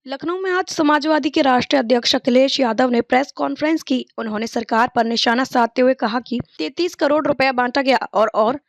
लखनऊ में आज समाजवादी के राष्ट्रीय अध्यक्ष अखिलेश यादव ने प्रेस कॉन्फ्रेंस की। उन्होंने सरकार पर निशाना साधते हुए कहा कि 33 करोड़ रुपया बांटा गया और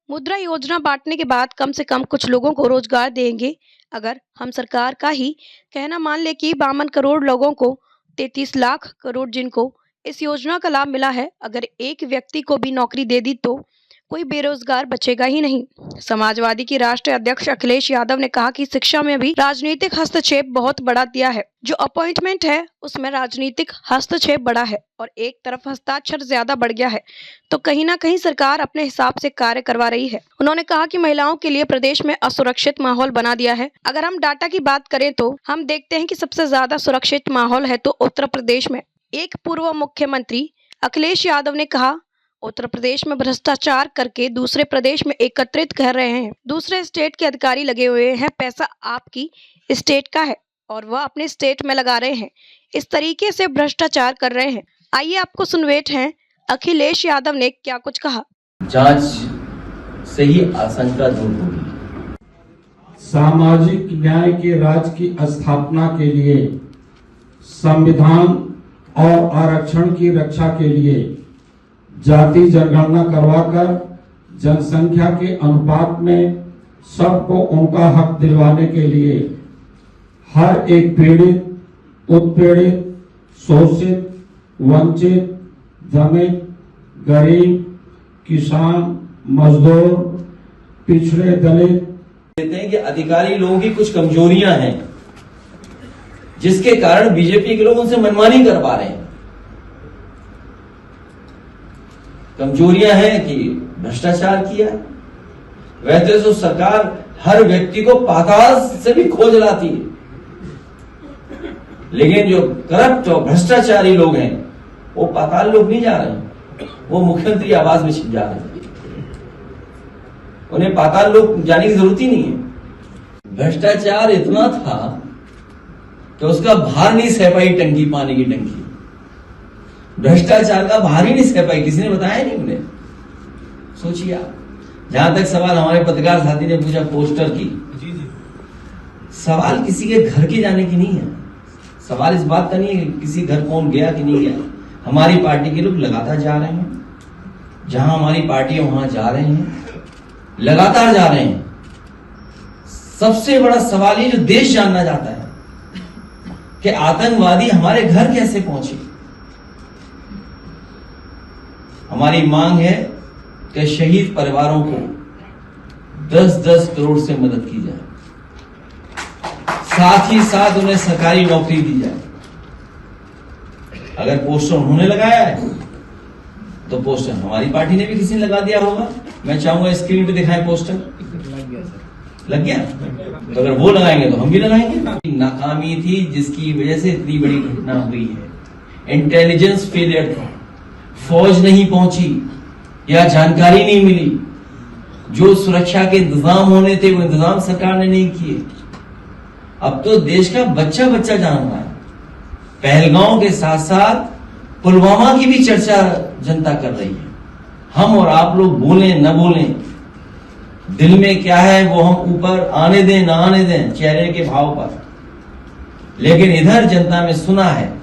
मुद्रा योजना बांटने के बाद कम से कम कुछ लोगों को रोजगार देंगे। अगर हम सरकार का ही कहना मान ले कि 52 करोड़ लोगों को 33 लाख करोड़ जिनको इस योजना का लाभ मिला है, अगर एक व्यक्ति को भी नौकरी दे दी तो कोई बेरोजगार बचेगा ही नहीं। समाजवादी के राष्ट्रीय अध्यक्ष अखिलेश यादव ने कहा कि शिक्षा में भी राजनीतिक हस्तक्षेप बहुत बढ़ा दिया है। जो अपॉइंटमेंट है उसमें राजनीतिक हस्तक्षेप बढ़ा है और एक तरफ हस्ताक्षर ज्यादा बढ़ गया है, तो कहीं ना कहीं सरकार अपने हिसाब से कार्य करवा रही है। उन्होंने कहा कि महिलाओं के लिए प्रदेश में असुरक्षित माहौल बना दिया है। अगर हम डाटा की बात करें तो हम देखते हैं कि सबसे ज्यादा सुरक्षित माहौल है तो उत्तर प्रदेश में। एक पूर्व मुख्यमंत्री अखिलेश यादव ने कहा, उत्तर प्रदेश में भ्रष्टाचार करके दूसरे प्रदेश में एकत्रित कर रहे हैं। दूसरे स्टेट के अधिकारी लगे हुए हैं, पैसा आपकी स्टेट का है और वह अपने स्टेट में लगा रहे हैं। इस तरीके से भ्रष्टाचार कर रहे हैं। आइए आपको सुनवेट हैं अखिलेश यादव ने क्या कुछ कहा। जांच से ही आशंका दूर होगी। सामाजिक न्याय के राज्य की स्थापना के लिए, संविधान और आरक्षण की रक्षा के लिए जाति जनगणना करवाकर जनसंख्या के अनुपात में सबको उनका हक दिलवाने के लिए हर एक पीड़ित, उत्पीड़ित, शोषित, वंचित, दलित, गरीब, किसान, मजदूर, पिछड़े दलित कहते हैं कि अधिकारी लोगों की कुछ कमजोरियां हैं जिसके कारण बीजेपी के लोग उनसे मनमानी कर पा रहे हैं। कमजोरियां हैं कि भ्रष्टाचार किया। वैसे तो सरकार हर व्यक्ति को पाताल से भी खोज लाती है, लेकिन जो करप्ट और भ्रष्टाचारी लोग हैं वो पाताल लोग नहीं जा रहे हैं, वो मुख्यमंत्री आवास में छिप जा रहे हैं। उन्हें पाताल लोग जाने की जरूरत ही नहीं है। भ्रष्टाचार इतना था कि उसका भार नहीं सह पाई टंकी, पानी की टंकी। भ्रष्टाचार का भार ही नहीं सह पाई, किसी ने बताया नहीं उन्हें। सोचिए आप। जहां तक सवाल हमारे पत्रकार साथी ने पूछा पोस्टर की, सवाल किसी के घर के जाने की नहीं है। सवाल इस बात का नहीं है किसी घर कौन गया कि नहीं गया। हमारी पार्टी के लोग लगातार जा रहे हैं, जहां हमारी पार्टी है वहां जा रहे हैं, लगातार जा रहे हैं। सबसे बड़ा सवाल ये जो देश जानना चाहता है कि आतंकवादी हमारे घर कैसे पहुंचे। हमारी मांग है कि शहीद परिवारों को 10-10 करोड़ से मदद की जाए, साथ ही साथ उन्हें सरकारी नौकरी दी जाए। अगर पोस्टर उन्होंने लगाया है तो पोस्टर हमारी पार्टी ने भी किसी ने लगा दिया होगा। मैं चाहूंगा स्क्रीन पे दिखाएं पोस्टर। लग गया? तो अगर वो लगाएंगे तो हम भी लगाएंगे। नाकामी थी जिसकी वजह से इतनी बड़ी घटना हुई है। इंटेलिजेंस फेलियर था, फौज नहीं पहुंची या जानकारी नहीं मिली। जो सुरक्षा के इंतजाम होने थे वो इंतजाम सरकार ने नहीं किए। अब तो देश का बच्चा बच्चा जान रहा है। पहलगांव के साथ साथ पुलवामा की भी चर्चा जनता कर रही है। हम और आप लोग बोलें न बोलें, दिल में क्या है वो हम ऊपर आने दें ना आने दें चेहरे के भाव पर, लेकिन इधर जनता में सुना है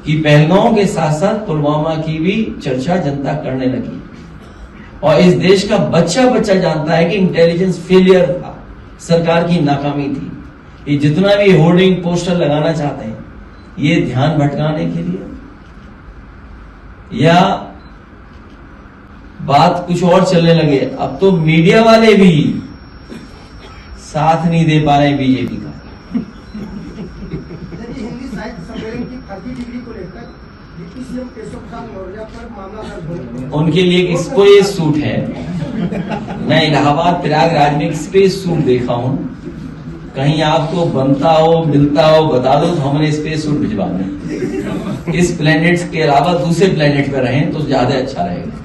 कि पहलगांव के साथ साथ पुलवामा की भी चर्चा जनता करने लगी। और इस देश का बच्चा बच्चा जानता है कि इंटेलिजेंस फेलियर था, सरकार की नाकामी थी। ये जितना भी होर्डिंग पोस्टर लगाना चाहते हैं ये ध्यान भटकाने के लिए, या बात कुछ और चलने लगे। अब तो मीडिया वाले भी साथ नहीं दे पा रहे बीजेपी का। उनके लिए एक स्पेस सूट है। मैं इलाहाबाद प्रयागराज में एक स्पेस सूट देखा हूं, कहीं आपको बनता हो मिलता हो बता दो तो हमने स्पेस सूट भिजवा दें। इस प्लेनेट के अलावा दूसरे प्लेनेट पर रहें तो ज्यादा अच्छा रहेगा।